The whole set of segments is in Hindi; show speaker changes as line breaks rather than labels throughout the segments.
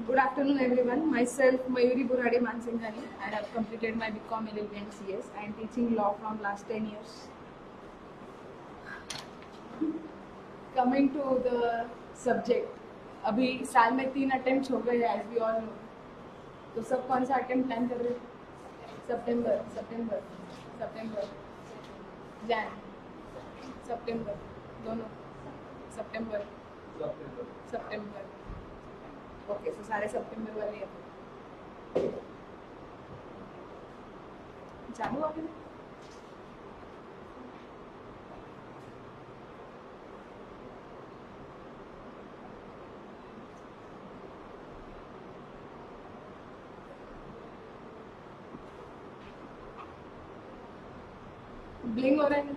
Good afternoon, everyone. Myself, Mayuri Burade Mansinghani, and I've completed my BCom LLB and CS and teaching law from last 10 years. Coming to the subject, अभी साल में 3 अटेम्प्ट हो गए as we all know. तो सब कौन सा अटेम्प्ट प्लान कर रहे हैं? सितंबर, जैन, सितंबर, दोनों सितंबर. ओके, सो सारे सितंबर वाले हैं. चालू अभी ब्लिंग हो रहा है.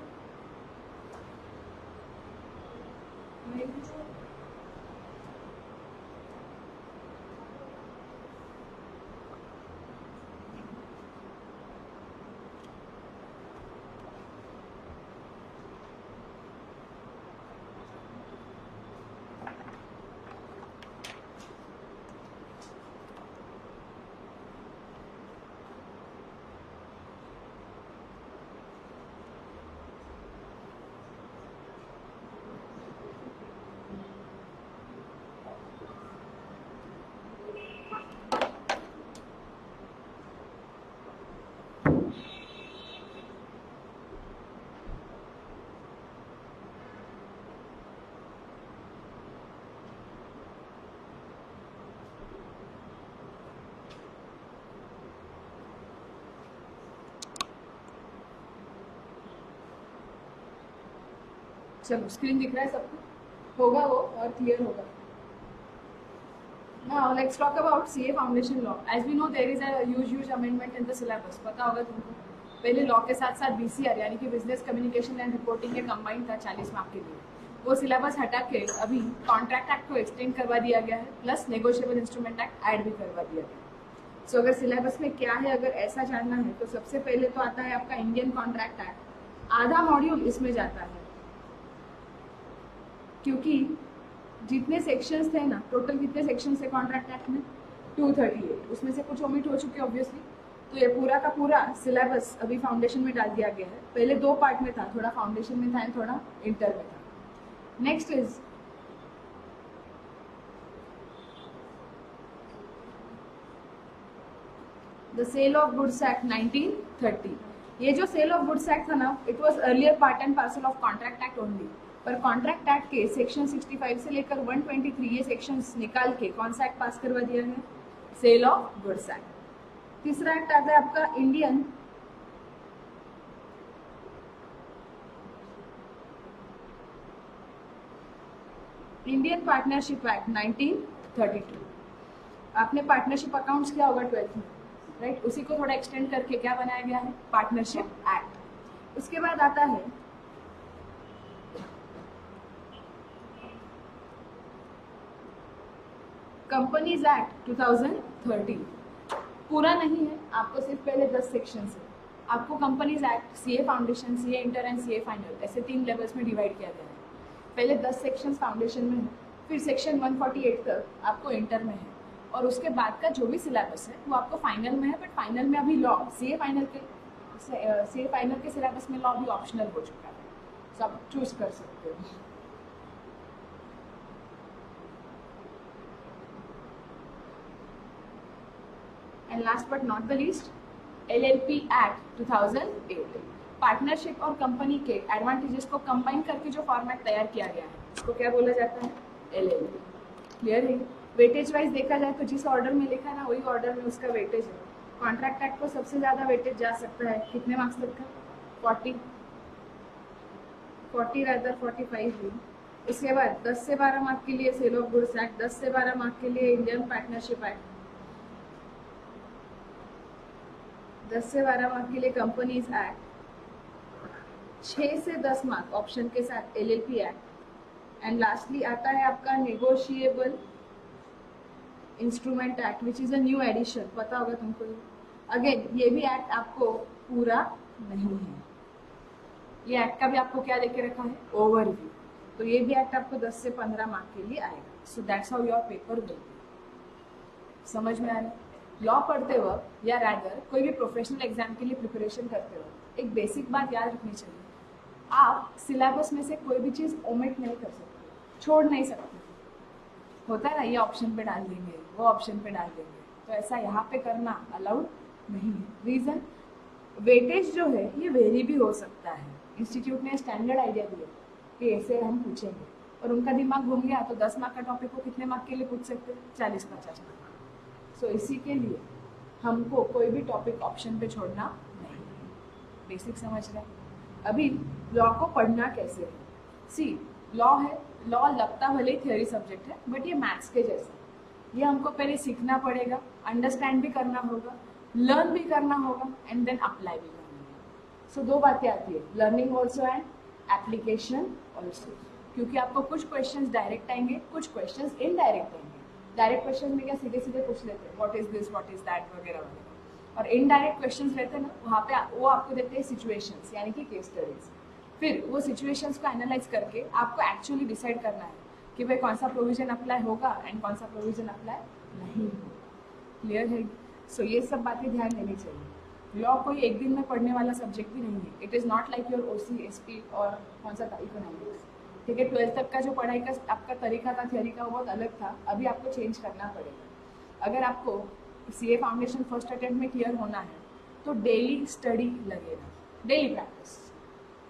चलो, स्क्रीन दिख रहा है सबको? होगा वो और क्लियर होगा. Now let's talk about CA Foundation Law. As we know, there is a huge amendment in the syllabus. पता होगा तुमको. पहले लॉ के साथ साथ BCR यानी कि बिजनेस कम्युनिकेशन एंड रिपोर्टिंग के कंबाइंड था 40 मार्क के लिए. वो सिलेबस हटा के अभी कॉन्ट्रैक्ट एक्ट को एक्सटेंड करवा दिया गया है, plus negotiable instrument act add भी करवा दिया गया. सो अगर सिलेबस में क्या है, अगर ऐसा जानना है तो सबसे पहले तो आता है आपका इंडियन कॉन्ट्रैक्ट एक्ट. आधा मॉड्यूल इसमें जाता है, क्योंकि जितने सेक्शंस थे ना, टोटल कितने सेक्शंस थे कॉन्ट्रैक्ट एक्ट में? 238. उसमें से कुछ ओमिट हो चुके ऑब्वियसली. तो ये पूरा का पूरा सिलेबस अभी फाउंडेशन में डाल दिया गया है. पहले 2 पार्ट में था, थोड़ा फाउंडेशन में था एंड थोड़ा इंटर में था. Next is the sale of goods act 1930. ये जो सेल ऑफ गुड्स एक्ट था ना, it was earlier part and parcel of contract act only. पर कॉन्ट्रैक्ट एक्ट के सेक्शन 65 से लेकर 123 ये सेक्शंस निकाल के कौन सा एक्ट पास करवा दिया है? Sale of goods act. तीसरा एक्ट आता है आपका इंडियन पार्टनरशिप एक्ट 1932. आपने पार्टनरशिप अकाउंट्स किया होगा 12th में, राइट? उसी को थोड़ा एक्सटेंड करके क्या बनाया गया है? Partnership act. उसके बाद आता है कंपनीज एक्ट 2013. पूरा नहीं है, आपको सिर्फ पहले 10 सेक्शन है. आपको companies act, CA foundation, CA inter and CA final, ऐसे 3 लेवल्स में डिवाइड किया गया है. पहले 10 सेक्शंस फाउंडेशन में है, फिर सेक्शन 148 तक आपको इंटर में है, और उसके बाद का जो भी सिलेबस है वो आपको फाइनल में है. बट फाइनल में अभी लॉ, सीए फाइनल के सिलेबस में लॉ भी ऑप्शनल हो चुका है, तो आप चूज कर सकते हो. And last but not the least, LLP act 2008. Partnership और कंपनी के एडवांटेजेस को कंबाइन करके जो फॉर्मेट तैयार किया गया है, उसको क्या बोला जाता है? LLP. क्लियर है? वेटेज वाइज देखा जाए तो जिस ऑर्डर में लिखा है ना, वही ऑर्डर में उसका वेटेज है. कॉन्ट्रैक्ट एक्ट को सबसे ज़्यादा वेटेज जा सकता है, कितने मार्क्स तक का? 40 रादर 45 भी. उसके बाद 10 से 12 मार्क के लिए सेल ऑफ गुड्स एक्ट, 10 से 12 मार्क के लिए इंडियन पार्टनरशिप एक्ट, 10 से 12 मार्क के लिए कंपनीज एक्ट, 6 से 10 मार्क ऑप्शन के साथ LLP एक्ट, एंड लास्टली आता है आपका negotiable instrument act, which is a new edition. पता होगा तुमको. अगेन ये भी एक्ट आपको पूरा नहीं है. ये एक्ट का भी आपको क्या देके रखा है? ओवरव्यू. तो ये भी एक्ट आपको 10 से 15 मार्क के लिए आएगा. So that's how your paper will be. समझ में आ रहा है? लॉ पढ़ते वक्त या रैदर कोई भी प्रोफेशनल एग्जाम के लिए प्रिपरेशन करते वक्त एक बेसिक बात याद रखनी चाहिए, आप सिलेबस में से कोई भी चीज़ ओमिट नहीं कर सकते, छोड़ नहीं सकते। होता है ना, ये ऑप्शन पे डाल देंगे, वो ऑप्शन पे डाल देंगे, तो ऐसा यहाँ पे करना अलाउड नहीं है। रीज़न, वेटेज जो है ये वेरी भी हो सकता है। इंस्टीट्यूट ने स्टैंडर्ड आइडिया दिया कि ऐसे हम पूछेंगे, और उनका दिमाग घूम गया तो 10 मार्क का टॉपिक को कितने मार्क के लिए पूछ सकते हैं? 40-50 मार्क। सो इसी के लिए हमको कोई भी टॉपिक ऑप्शन पे छोड़ना नहीं है। बेसिक समझ रहे हैं? अभी लॉ को पढ़ना कैसे है? सी, लॉ है, लॉ लगता भले ही थियोरी सब्जेक्ट है, बट ये मैथ्स के जैसा। ये हमको पहले सीखना पड़ेगा, अंडरस्टैंड भी करना होगा, लर्न भी करना होगा, एंड देन अप्लाई भी करना होगा। सो 2 बातें आती है, learning also and application also. क्योंकि आपको कुछ क्वेश्चंस डायरेक्ट आएंगे, कुछ क्वेश्चंस इनडायरेक्ट आएंगे। डायरेक्ट क्वेश्चन में क्या सीधे सीधे पूछ लेते हैं, what is this, what is that वगैरह वगैरह, और इनडायरेक्ट क्वेश्चंस रहते हैं ना, वहाँ पे वो आपको देते हैं सिचुएशंस, यानी कि केस स्टडीज। फिर वो सिचुएशंस को एनालाइज करके आपको एक्चुअली डिसाइड करना है कि भाई कौन सा प्रोविजन अप्लाई होगा एंड कौन सा प्रोविजन अप्लाई नहीं होगा। क्लियर है? सो ये सब बातें ध्यान देनी चाहिए। लॉ कोई एक दिन में पढ़ने वाला सब्जेक्ट भी नहीं है। It is not like your OC, SP और कौन सा इकोनॉमिक्स। ठीक है, 12th तक का जो पढ़ाई का आपका तरीका था, थियोरी का, वो बहुत अलग था। अभी आपको चेंज करना पड़ेगा। अगर आपको CA फाउंडेशन फर्स्ट अटेम्प्ट में क्लियर होना है तो डेली स्टडी लगेगा, डेली प्रैक्टिस।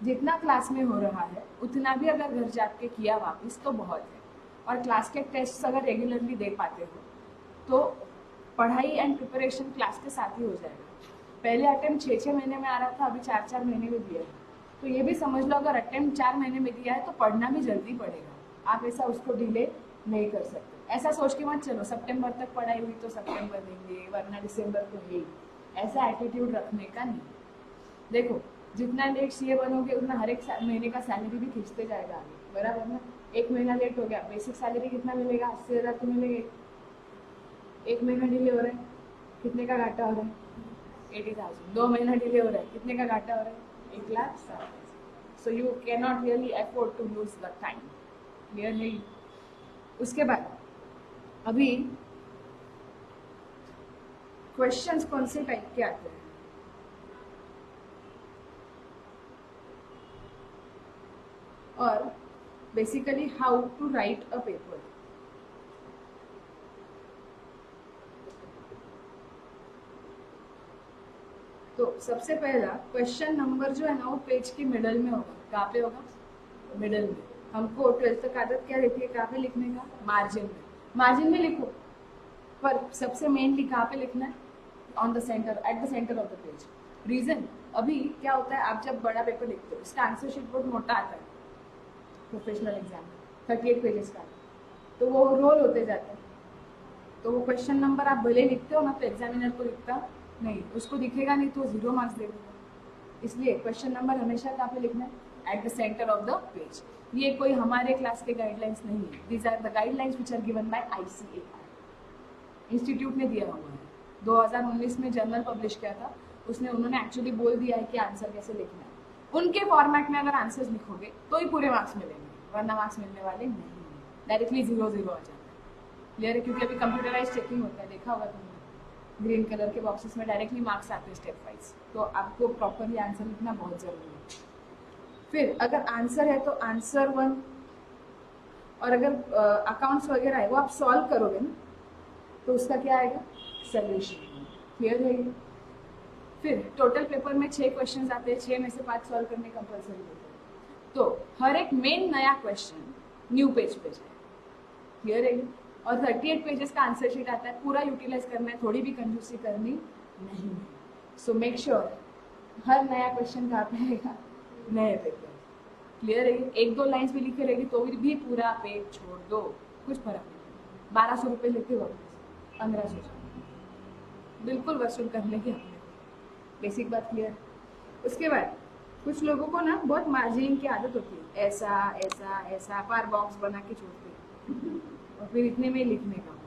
जितना क्लास में हो रहा है उतना भी अगर घर जाके किया वापस तो बहुत है। और क्लास के टेस्ट अगर रेगुलरली दे पाते हो तो पढ़ाई एंड प्रिपरेशन क्लास के साथ ही हो जाएगा। पहले अटेम्प्ट 6-6 महीने में आ रहा था, अभी 4-4 महीने में दिया है। तो ये भी समझ लो, अगर अटेम्प्ट 4 महीने में दिया है तो पढ़ना भी जल्दी पड़ेगा। आप ऐसा उसको डिले नहीं कर सकते। ऐसा सोच के मत चलो सितंबर तक पढ़ाई हुई तो सितंबर देंगे वरना दिसंबर को ही, ऐसा एटीट्यूड रखने का नहीं। देखो, जितना लेट CA बनोगे उतना हर एक महीने का सैलरी भी खींचते जाएगा आगे, बराबर ना? 1 महीना लेट हो गया, बेसिक सैलरी कितना मिलेगा? 80,000 तो मिलेगा। 1 महीना डिले हो रहा है, कितने का घाटा हो रहा है? 80,000। 2 महीना डिले हो रहा है, कितने का घाटा हो रहा है? 1,60,000। So you can not really afford to lose the time. Clear है? उसके बाद अभी क्वेश्चंस कौन से टाइप के आते हैं? और basically how to write a paper. तो सबसे पहला क्वेश्चन नंबर जो है ना वो पेज के मिडल में होगा। कहाँ पे होगा? मिडल में। हमको 12th तक आदत क्या रहती है कहाँ पे लिखने का? मार्जिन में। मार्जिन में लिखो, पर सबसे मेनली कहाँ पे लिखना है? On the centre, at the centre of the page. Reason, अभी क्या होता है, आप जब बड़ा पेपर लिखते हो इसका आंसर शीट बहुत मोटा आता है, प्रोफेशनल एग्जाम 38 पेजेस का, तो वो रोल होते जाते हैं। तो वो क्वेश्चन नंबर आप भले लिखते हो ना तो एग्जामिनर को लिखता नहीं, उसको दिखेगा नहीं तो 0 मार्क्स दे देगा। इसलिए क्वेश्चन नंबर हमेशा कहाँ पे लिखना है? At the centre of the page. ये कोई हमारे क्लास के गाइडलाइंस नहीं है, these are the guidelines which are given by ICAR, institute ने दिया हुआ है। 2019 में जर्नल पब्लिश किया था, उसने उन्होंने एक्चुअली बोल दिया है कि आंसर कैसे लिखना है। उनके फॉर्मेट में अगर आंसर्स लिखोगे तो ही पूरे मार्क्स मिलेंगे, वरना मार्क्स मिलने वाले नहीं, डायरेक्टली 0 0 आ जाता है। क्लियर है? क्योंकि अभी कंप्यूटराइज चेकिंग होता है, देखा होगा तुमने, ग्रीन कलर के बॉक्सेस में डायरेक्टली मार्क्स आते हैं स्टेप वाइज। तो आपको प्रॉपरली आंसर लिखना बहुत ज़रूरी है। फिर अगर आंसर है तो आंसर 1, और अगर अकाउंट्स वगैरह है वो आप सॉल्व करोगे ना तो उसका क्या आएगा? सोल्यूशन। क्लियर है? फिर टोटल पेपर में 6 क्वेश्चन आते हैं, 6 में से 5 सॉल्व करने कंपल्सरी होते हैं। तो हर एक मेन नया क्वेश्चन न्यू पेज पे जाए। क्लियर है? और 38 पेजेस का आंसर शीट आता है, पूरा यूटिलाइज करना है, थोड़ी भी कंजूसी करनी नहीं है। सो मेक श्योर हर नया क्वेश्चन कहाँ पे आएगा? नए पेपर। क्लियर है? 1-2 लाइन्स भी लिखे रहेगी तो भी पूरा पेज छोड़ दो, कुछ फर्क नहीं। 1200 रुपये लेते हो, 1500 बिल्कुल वसूल कर लेंगे हमने। बेसिक बात क्लियर। उसके बाद कुछ लोगों को ना बहुत मार्जिन की आदत होती है, ऐसा ऐसा ऐसा बार बॉक्स बना के छोड़ते हैं और फिर इतने में लिखने का,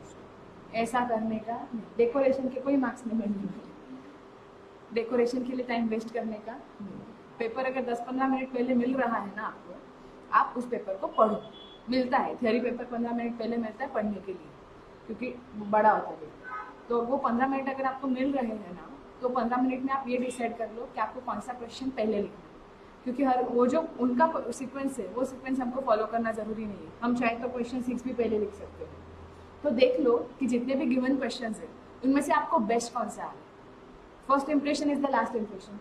ऐसा करने का। डेकोरेशन के कोई मार्क्स नहीं मिलने वाले, डेकोरेशन के लिए टाइम वेस्ट करने का नहीं। पेपर अगर 10-15 मिनट पहले मिल रहा है ना आपको, आप उस पेपर को पढ़ो। मिलता है थियोरी पेपर 15 मिनट पहले मिलता है पढ़ने के लिए, क्योंकि बड़ा होता है। तो वो 15 मिनट अगर आपको मिल रहे हैं ना, तो 15 मिनट में आप ये डिसाइड कर लो कि आपको कौन सा क्वेश्चन पहले लिखना है, क्योंकि हर वो जो उनका सीक्वेंस है वो सीक्वेंस हमको फॉलो करना ज़रूरी नहीं है। हम चाहे तो क्वेश्चन 6 भी पहले लिख सकते हैं। तो देख लो कि जितने भी गिवन क्वेश्चन है उनमें से आपको बेस्ट कौन सा है। First impression is the last impression.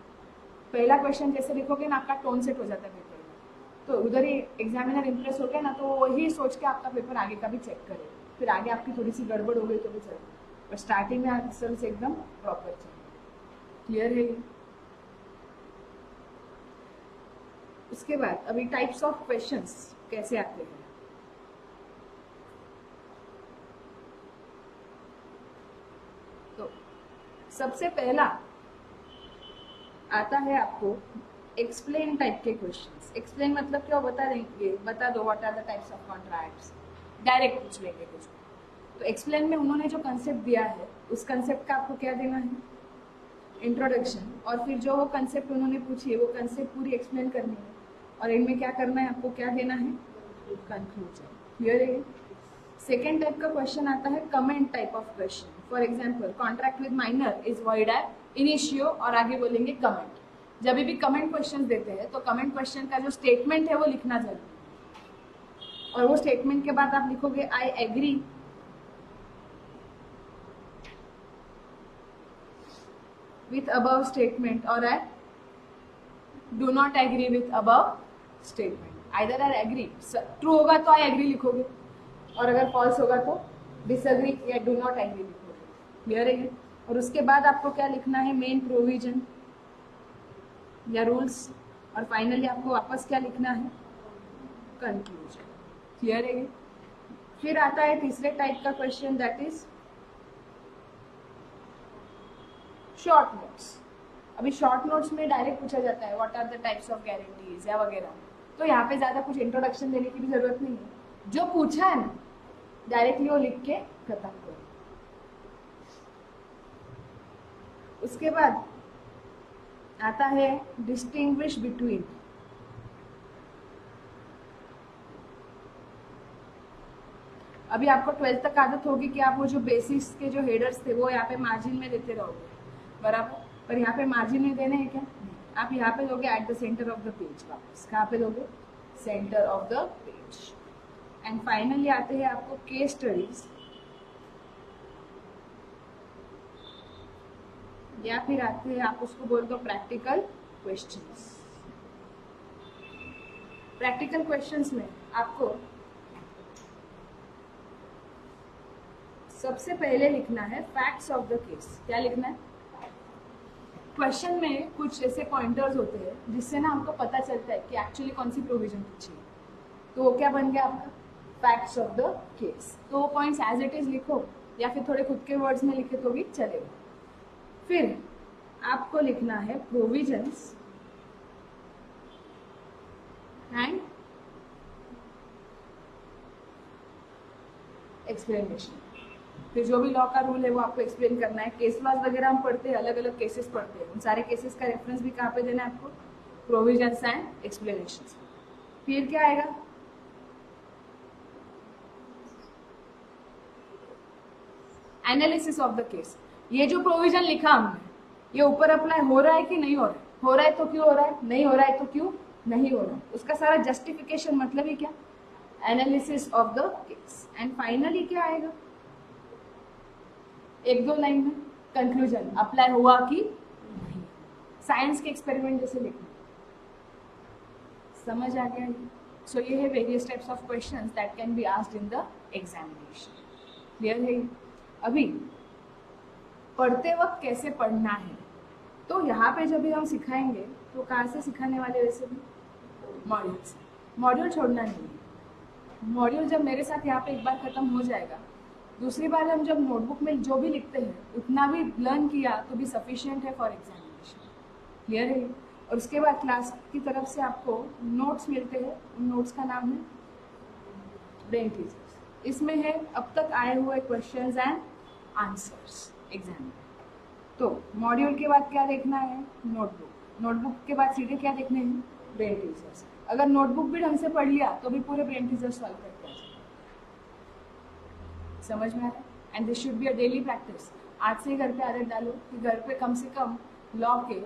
पहला क्वेश्चन जैसे लिखोगे ना, आपका टोन सेट हो जाता है पेपर में, तो उधर ही एग्जामिनर इंप्रेस हो गया ना, तो वही सोच के आपका पेपर आगे का भी चेक करे। फिर आगे आपकी थोड़ी सी गड़बड़ हो गई तो भी चले, पर स्टार्टिंग में आंसर से एकदम प्रॉपर चाहिए। क्लियर है? उसके बाद अभी टाइप्स ऑफ क्वेश्चंस कैसे आते हैं। तो सबसे पहला आता है आपको एक्सप्लेन टाइप के क्वेश्चंस। एक्सप्लेन मतलब क्या, बता देंगे, बता दो what are the types of contracts, direct पूछ लेंगे कुछ। तो एक्सप्लेन में उन्होंने जो कंसेप्ट दिया है उस कंसेप्ट का आपको क्या देना है, इंट्रोडक्शन, और फिर जो वो कंसेप्ट उन्होंने पूछी है वो कंसेप्ट पूरी एक्सप्लेन करनी है, और इनमें क्या करना है आपको, क्या देना है, कंक्लूजन। क्लियर है? सेकेंड टाइप का क्वेश्चन आता है comment type of question. For example, contract with minor is void at initio, और आगे बोलेंगे कमेंट। जब भी कमेंट क्वेश्चन देते हैं तो कमेंट क्वेश्चन का जो स्टेटमेंट है वो लिखना जरूरी है, और वो स्टेटमेंट के बाद आप लिखोगे I agree with above statement or I do not agree with above statement. Either I agree, true होगा तो I agree लिखोगे, और अगर false होगा तो disagree या do not agree लिखोगे। क्लियर है? और उसके बाद आपको क्या लिखना है, मेन प्रोविजन या रूल्स, और फाइनली आपको वापस क्या लिखना है, कंक्लूजन। क्लियर है? फिर आता है तीसरे टाइप का question, that is short notes. अभी शॉर्ट नोट्स में डायरेक्ट पूछा जाता है what are the types of guarantees या वगैरह, तो यहाँ पे ज़्यादा कुछ इंट्रोडक्शन देने की भी जरूरत नहीं है। जो पूछा है ना डायरेक्टली वो लिख के खत्म करो। उसके बाद आता है डिस्टिंग्विश बिटवीन। अभी आपको 12th तक आदत होगी कि आप वो जो बेसिस के जो हेडर्स थे वो यहाँ पे मार्जिन में देते रहोगे, बराबर, पर यहाँ पे मार्जिन में देने हैं क्या, आप यहाँ पे दोगे eight the centre of the page. वापस कहाँ पे दोगे, centre of the page. And finally आते हैं आपको केस स्टडीज, या फिर आते हैं आप उसको बोल दो प्रैक्टिकल क्वेश्चंस। प्रैक्टिकल क्वेश्चंस में आपको सबसे पहले लिखना है फैक्ट्स ऑफ द केस। क्या लिखना है, क्वेश्चन में कुछ ऐसे पॉइंटर्स होते हैं जिससे ना हमको पता चलता है कि एक्चुअली कौन सी प्रोविजन पूछी है, तो वो क्या बन गया आपका, फैक्ट्स ऑफ द केस। तो वो पॉइंट्स एज इट इज लिखो या फिर थोड़े खुद के वर्ड्स में लिखे तो भी चलेगा। फिर आपको लिखना है प्रोविजंस एंड एक्सप्लेनेशन। फिर जो भी लॉ का रूल है वो आपको एक्सप्लेन करना है। केस लॉज वगैरह हम पढ़ते हैं, अलग अलग केसेस पढ़ते हैं, उन सारे केसेस का रेफरेंस भी कहाँ पे देना है आपको, प्रोविजंस एंड एक्सप्लेनेशन। फिर क्या आएगा, एनालिसिस ऑफ द केस। ये जो प्रोविजन लिखा हमने ये ऊपर अप्लाई हो रहा है कि नहीं हो रहा है, हो रहा है तो क्यों हो रहा है, नहीं हो रहा है तो क्यों नहीं हो रहा है, उसका सारा जस्टिफिकेशन, मतलब ही क्या, analysis of the case. And finally क्या आएगा, एक दो लाइन में कंक्लूजन, अप्लाई हुआ कि नहीं। साइंस के एक्सपेरिमेंट जैसे लिखना। समझ आ गया? सो ये है various types of questions that can be asked in the examination. Clear है? अभी पढ़ते वक्त कैसे पढ़ना है, तो यहाँ पे जब भी हम सिखाएंगे तो कहाँ से सिखाने वाले, वैसे भी मॉड्यूल से। मॉड्यूल छोड़ना नहीं है। मॉड्यूल जब मेरे साथ यहाँ पे एक बार खत्म हो जाएगा, दूसरी बार हम जब नोटबुक में जो भी लिखते हैं उतना भी लर्न किया तो भी सफिशिएंट है फॉर एग्जामिनेशन। क्लियर है? और उसके बाद क्लास की तरफ से आपको नोट्स मिलते हैं, उन नोट्स का नाम है ब्रेन टीजर्स। इसमें है अब तक आए हुए क्वेश्चंस एंड आंसर्स एग्जाम में। तो मॉड्यूल के बाद क्या देखना है, नोटबुक। नोटबुक के बाद सीधे क्या देखने हैं, ब्रेन टीजर्स। अगर नोटबुक भी ढंग से पढ़ लिया तो भी पूरे ब्रेन टीजर्स सॉल्व करके आ जाए। समझ में आया? And this should be a daily practice. आज से ही घर पे आदत डालो कि घर पे कम से कम लॉ के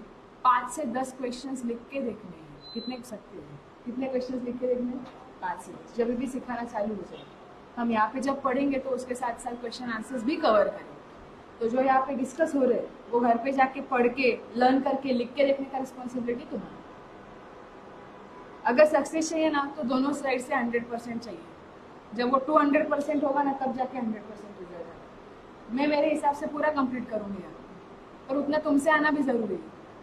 5 से 10 क्वेश्चंस लिख के देखने हैं। कितने सकते हैं, कितने क्वेश्चंस लिख के देखने हैं? 5 से 10। जब भी सिखाना चालू हो जाए, हम यहाँ पे जब पढ़ेंगे तो उसके साथ साथ क्वेश्चन आंसर्स भी कवर करें। तो जो यहाँ पे डिस्कस हो रहे हैं वो घर पे जाके पढ़ के लर्न करके लिख के देखने का रिस्पॉन्सिबिलिटी तुम्हारा। अगर सक्सेस चाहिए ना तो दोनों साइड से 100% चाहिए। जब वो 200% होगा ना तब जाके 100% हो जाएगा। मैं मेरे हिसाब से पूरा कंप्लीट करूँगी यहाँ, और उतना तुमसे आना भी ज़रूरी है।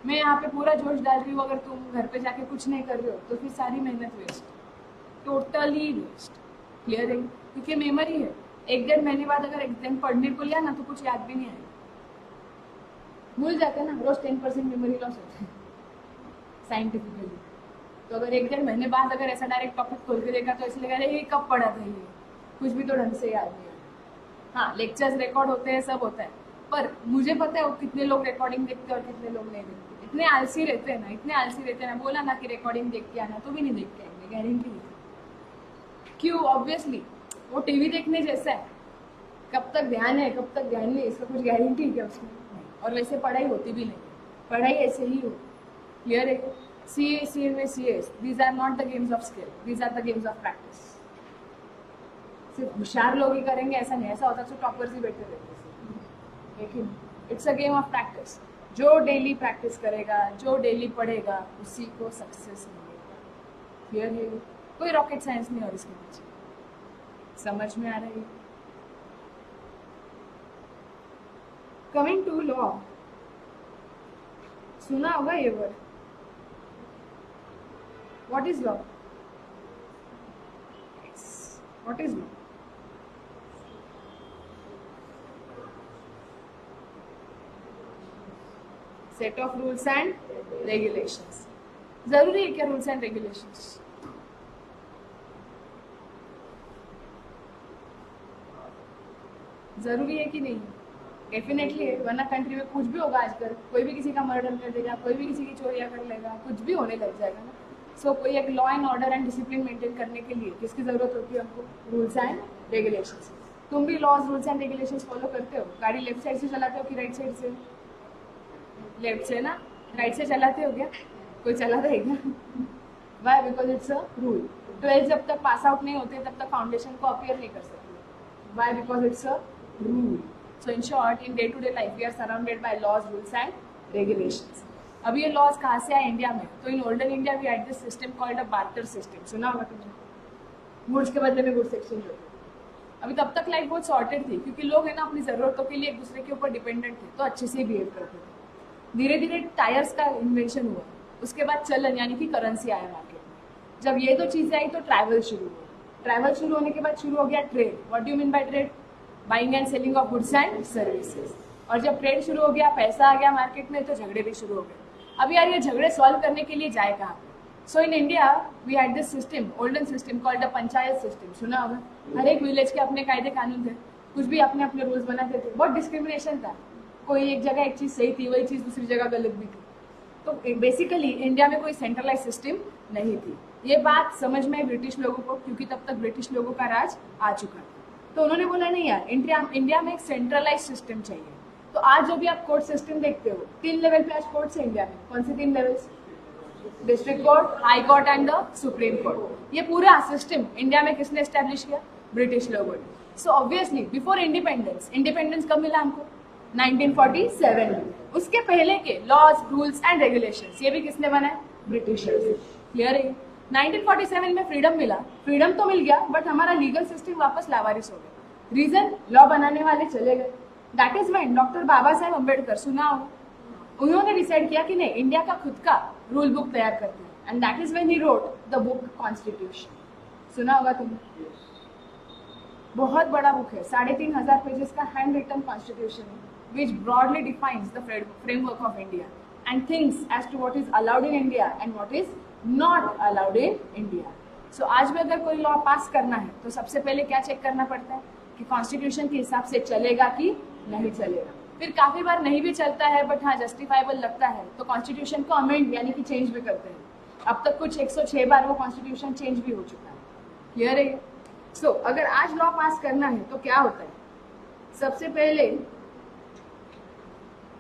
मैं यहाँ पे पूरा जोश डाल रही हूँ, अगर तुम घर पे जाके कुछ नहीं कर रहे हो तो फिर सारी मेहनत वेस्ट, टोटली वेस्ट। क्लियर है? क्योंकि मेमोरी है, 1-1.5 महीने बाद अगर एग्जाम पढ़ने को लिया ना तो कुछ याद भी नहीं आएगा, भूल जाते हैं ना। रोज 10% मेमोरी लॉस होता है साइंटिफिकली। तो अगर 1-1.5 महीने बाद अगर ऐसा डायरेक्ट टॉपिक खोल के देखा तो ऐसे लगा ये कब पढ़ा था, ये कुछ भी तो ढंग से याद नहीं आया। हाँ, लेक्चर्स रिकॉर्ड होते हैं, सब होता है, पर मुझे पता है वो कितने लोग रिकॉर्डिंग देखते हैं और कितने लोग नहीं देखते। इतने आलसी रहते हैं ना, इतने आलसी रहते हैं ना। बोला ना कि रिकॉर्डिंग देख के आना, तो भी नहीं देख के आएंगे, गारंटी नहीं। क्यों? ऑब्वियसली वो टीवी देखने जैसा है, कब तक ध्यान है कब तक ध्यान नहीं, इसका कुछ गारंटी क्या उसमें नहीं। और वैसे पढ़ाई होती भी नहीं, पढ़ाई ऐसे ही हो। क्लियर है? सी में CS, these are not the games of skill, these are the games of practice. सिर्फ होशियार लोग ही करेंगे ऐसा नहीं, ऐसा होता तो टॉपर्स ही बैठे रहते। लेकिन it's a game of practice. जो डेली प्रैक्टिस करेगा, जो डेली पढ़ेगा, उसी को सक्सेस मिलेगा। क्लियर है? कोई रॉकेट साइंस नहीं और इसके पीछे। समझ में आ रही है? कमिंग टू लॉ, सुना होगा ये word. What is law? What is law? Set of rules and regulations. जरूरी है क्या रूल्स एंड रेगुलेशंस? जरूरी है कि नहीं? डेफिनेटली है, वरना कंट्री में कुछ भी होगा आजकल। कोई भी किसी का मर्डर कर देगा, कोई भी किसी की चोरियां कर लेगा, कुछ भी होने लग जाएगा ना। सो कोई एक law and order and discipline maintain करने के लिए किसकी जरूरत होती है हमको? Rules and regulations. तुम भी laws rules and regulations follow करते हो? गाड़ी लेफ्ट साइड से चलाते हो कि राइट साइड से? लेफ्ट से ना, राइट से चलाते हो क्या? कोई चलाता है क्या? Why? Because it's a rule. 12 जब तक पास आउट नहीं होते तब तक फाउंडेशन को अपीयर नहीं कर सकते। Why? Because it's a rule. So in short, in day-to-day life, we are surrounded by laws, rules and regulations. अब ये laws कहाँ से आए इंडिया में? तो in olden India we had this system called a barter system. सुना होगा तुमने? गुड्स के बदले में गुड्स एक्सचेंज होते थे। अभी तब तक लाइफ बहुत सॉर्टेड थी, क्योंकि लोग है ना अपनी जरूरतों के लिए एक दूसरे के ऊपर डिपेंडेंट थे, तो अच्छे से बिहेव करते थे। धीरे धीरे टायर्स का इन्वेंशन हुआ, उसके बाद चलन यानी कि करेंसी आया मार्केट में। जब ये दो चीजें आई तो ट्रैवल शुरू हुआ। ट्रैवल शुरू होने के बाद शुरू हो गया trade. What do you mean by trade? Buying and selling of goods and services. और जब ट्रेड शुरू हो गया, पैसा आ गया मार्केट में, तो झगड़े भी शुरू हो गए। अब यार ये झगड़े सॉल्व करने के लिए जाए कहाँ पे? So in India we had this system, olden system called the panchayat system. सुना होगा? हर एक विलेज के अपने कायदे कानून थे, कुछ भी अपने अपने रूल्स बनाते थे। बहुत डिस्क्रिमिनेशन था, कोई एक जगह एक चीज सही थी, वही चीज दूसरी जगह गलत भी थी। तो बेसिकली इंडिया में कोई सेंट्रलाइज सिस्टम नहीं थी। ये बात समझ में आई ब्रिटिश लोगों को, क्योंकि तब तक ब्रिटिश लोगों का राज आ चुका था। तो उन्होंने बोला नहीं यार, इंडिया में एक सेंट्रलाइज सिस्टम चाहिए। तो आज जो भी आप कोर्ट सिस्टम देखते हो, 3 लेवल पे आज कोर्ट्स है इंडिया में। कौन से 3 levels? District court, high court and the supreme court. ये पूरा सिस्टम इंडिया में किसने एस्टेब्लिश किया? ब्रिटिश लोगों ने। सो ऑब्वियसली बिफोर इंडिपेंडेंस कब मिला हमको? 1947 में। उसके पहले के लॉज, रूल्स एंड रेगुलेशंस ये भी किसने बनाए? ब्रिटिशर्स। क्लियर है? 1947 में फ्रीडम मिला, फ्रीडम तो मिल गया, बट हमारा लीगल सिस्टम वापस लावारिस हो गया। रीजन? लॉ बनाने वाले चले गए। That is when doctor Baba Saheb Ambedkar, सुना हो, उन्होंने डिसाइड किया कि नहीं, इंडिया का खुद का रूल बुक तैयार करते हैं। And that is when he wrote the book constitution. सुना होगा तुमने? बहुत बड़ा बुक है, 3,500 पेजेस का handwritten constitution, which broadly defines the framework of India and things as to what is allowed in India and what is not allowed in India. So आज भी अगर कोई लॉ पास करना है तो सबसे पहले क्या चेक करना पड़ता है कि कॉन्स्टिट्यूशन के हिसाब से चलेगा कि नहीं चलेगा। फिर काफी बार नहीं भी चलता है, बट हाँ जस्टिफाइबल लगता है, तो कॉन्स्टिट्यूशन को अमेंड यानी कि चेंज भी करते हैं। अब तक कुछ 106 बार वो कॉन्स्टिट्यूशन चेंज भी हो चुका है। क्लियर है? सो अगर आज लॉ पास करना है तो क्या होता है? सबसे पहले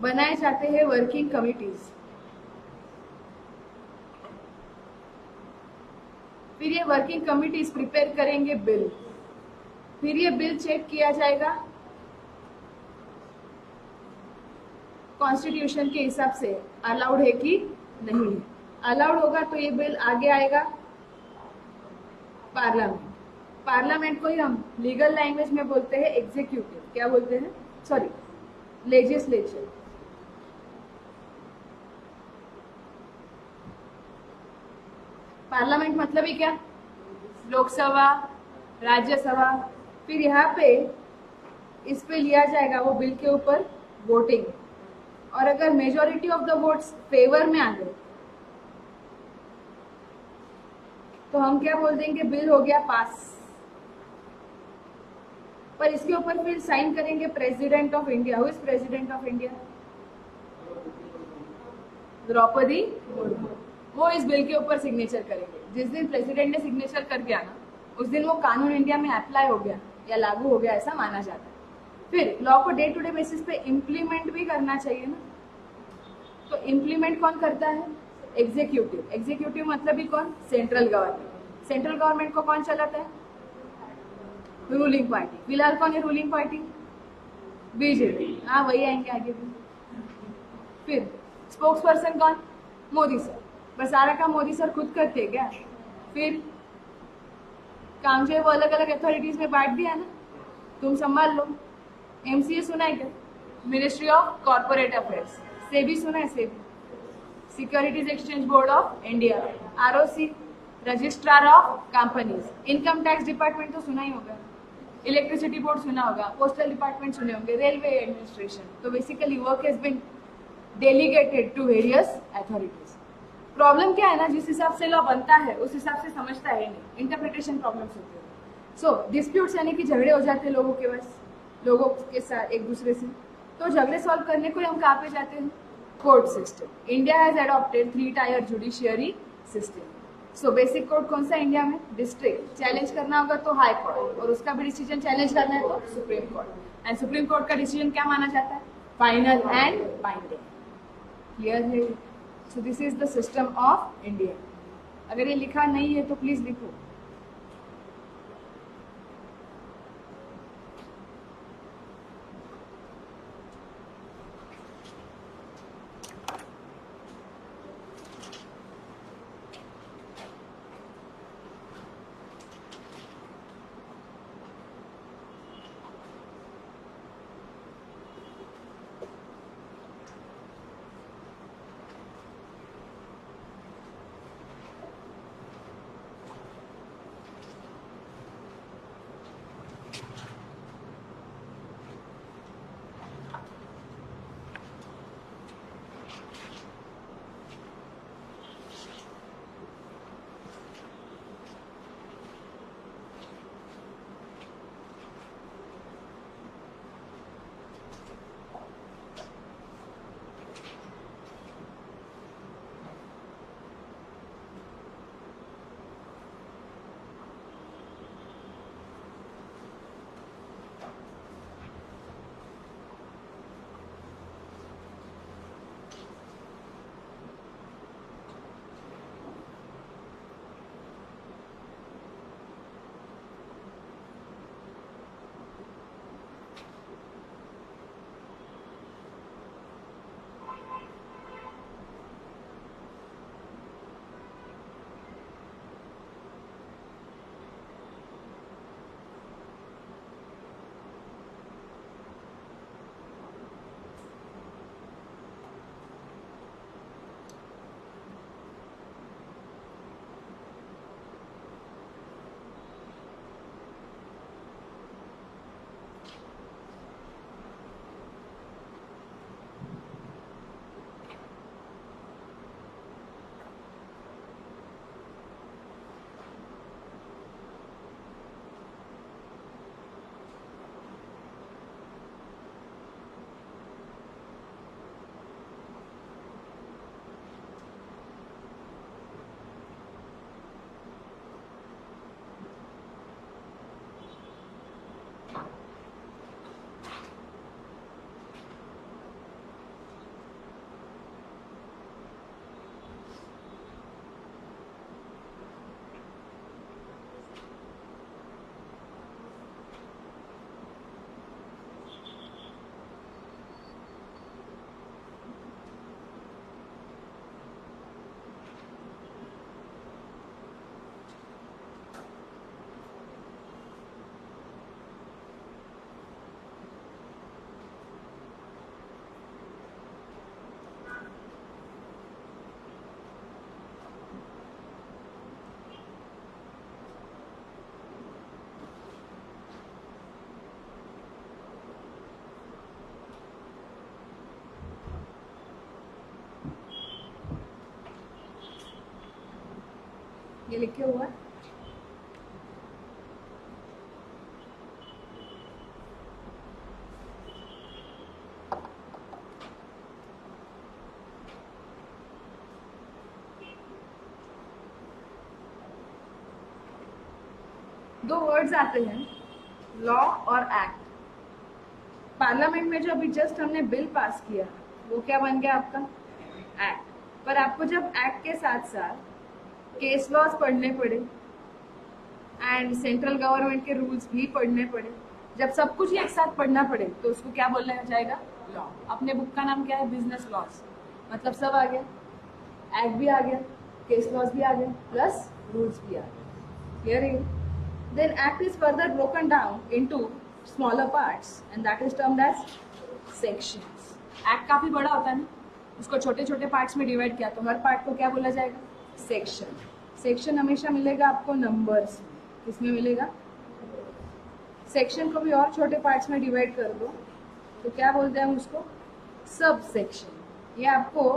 बनाए जाते हैं वर्किंग कमिटीज। फिर ये वर्किंग कमिटीज प्रिपेयर करेंगे बिल, फिर ये बिल चेक किया जाएगा कॉन्स्टिट्यूशन के हिसाब से अलाउड है कि नहीं है। अलाउड होगा तो ये बिल आगे आएगा पार्लियामेंट। पार्लियामेंट को ही हम लीगल लैंग्वेज में बोलते हैं एग्जीक्यूटिव, क्या बोलते हैं, सॉरी, लेजिस्लेचर। पार्लियामेंट मतलब ही क्या, लोकसभा, राज्यसभा। फिर यहाँ पे इस पे लिया जाएगा वो बिल के ऊपर वोटिंग, और अगर majority of the votes favour में आ गए तो हम क्या बोल देंगे, बिल हो गया पास। पर इसके ऊपर फिर साइन करेंगे president of India. Who is president of India? Draupadi Murmu. वो इस बिल के ऊपर सिग्नेचर करेंगे। जिस दिन प्रेसिडेंट ने सिग्नेचर कर दिया ना, उस दिन वो कानून इंडिया में अप्लाई हो गया या लागू हो गया, ऐसा माना जाता है। फिर लॉ को डे टू डे बेसिस पे इम्प्लीमेंट भी करना चाहिए ना, तो इम्प्लीमेंट कौन करता है, एग्जीक्यूटिव। एग्जीक्यूटिव मतलब ही कौन, सेंट्रल गवर्नमेंट। सेंट्रल गवर्नमेंट को कौन चलाता है, रूलिंग पार्टी। फिलहाल कौन है रूलिंग पार्टी, बीजेपी। हाँ वही आएंगे आगे भी। फिर स्पोक्स पर्सन कौन, मोदी सर। बस सारा काम मोदी सर खुद करते हैं क्या? फिर काम जो है वो अलग अलग अथॉरिटीज में बांट दिया ना, तुम संभाल लो। एमसीए सुना है क्या, ministry of corporate affairs. SEBI सुना है, SEBI, securities exchange board of India. ROC, registrar of companies. Income tax department तो सुना ही होगा। इलेक्ट्रिसिटी बोर्ड सुना होगा। पोस्टल डिपार्टमेंट सुने होंगे। Railway administration. तो basically work has been delegated to various authorities. Problem क्या है ना, जिस हिसाब से लॉ बनता है उस हिसाब से समझता है नहीं, इंटरप्रिटेशन प्रॉब्लम्स होती है। सो डिस्प्यूट्स यानी कि झगड़े हो जाते हैं लोगों के पास, लोगों के साथ एक दूसरे से। तो झगड़े सॉल्व करने को हम कहाँ पे जाते हैं, court system. India has adopted 3 tyre judiciary system. So basic court कौन सा इंडिया में, डिस्ट्रिक्ट। चैलेंज करना होगा तो हाई कोर्ट, और उसका भी डिसीजन चैलेंज करना है तो supreme court. And supreme court का डिसीजन क्या माना जाता है, फाइनल एंड बाइंडिंग। क्लियर है? So this is the system of India. अगर ये लिखा नहीं है तो प्लीज लिखो। ये लिखे हुआ है। दो वर्ड्स आते हैं, लॉ और एक्ट। पार्लियामेंट में जो अभी जस्ट हमने बिल पास किया वो क्या बन गया आपका? एक्ट। पर आपको जब एक्ट के साथ साथ केस लॉज पढ़ने पड़े एंड सेंट्रल गवर्नमेंट के रूल्स भी पढ़ने पड़े, जब सब कुछ एक साथ पढ़ना पड़े तो उसको क्या बोलना जाएगा? लॉ। अपने बुक का नाम क्या है? Business laws. मतलब सब आ गया, एक्ट भी आ गया, केस लॉज भी आ गए, प्लस रूल्स भी आ गए। क्लियर है? Then act is further broken down into smaller parts and that is termed as sections. Act काफी बड़ा होता है ना, उसको छोटे छोटे पार्ट्स में डिवाइड किया तो हर पार्ट को क्या बोला जाएगा? सेक्शन। सेक्शन हमेशा मिलेगा आपको नंबर्स में। किसमें मिलेगा? सेक्शन को भी और छोटे पार्ट्स में डिवाइड कर दो तो क्या बोलते हैं हम उसको? Sub section. ये आपको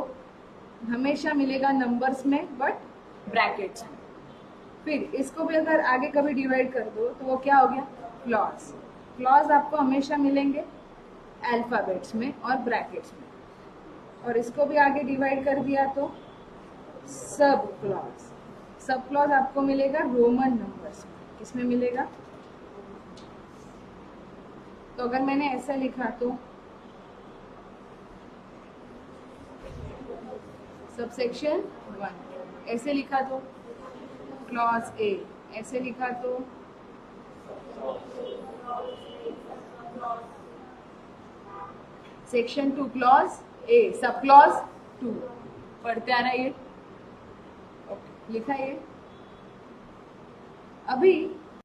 हमेशा मिलेगा नंबर्स में बट ब्रैकेट्स में। फिर इसको भी अगर आगे कभी डिवाइड कर दो तो वो क्या हो गया? क्लॉज। क्लॉज आपको हमेशा मिलेंगे अल्फाबेट्स में और ब्रैकेट्स में, और इसको भी आगे डिवाइड कर दिया तो सब क्लॉज। सब क्लॉज आपको मिलेगा रोमन नंबर्स में। किसमें मिलेगा? तो अगर मैंने ऐसा लिखा तो सबसेक्शन 1, ऐसे लिखा तो क्लॉज ए, ऐसे लिखा तो section 2 clause A, sub clause 2। पढ़ते आ रहा है ये? ओके, लिखा ये। अभी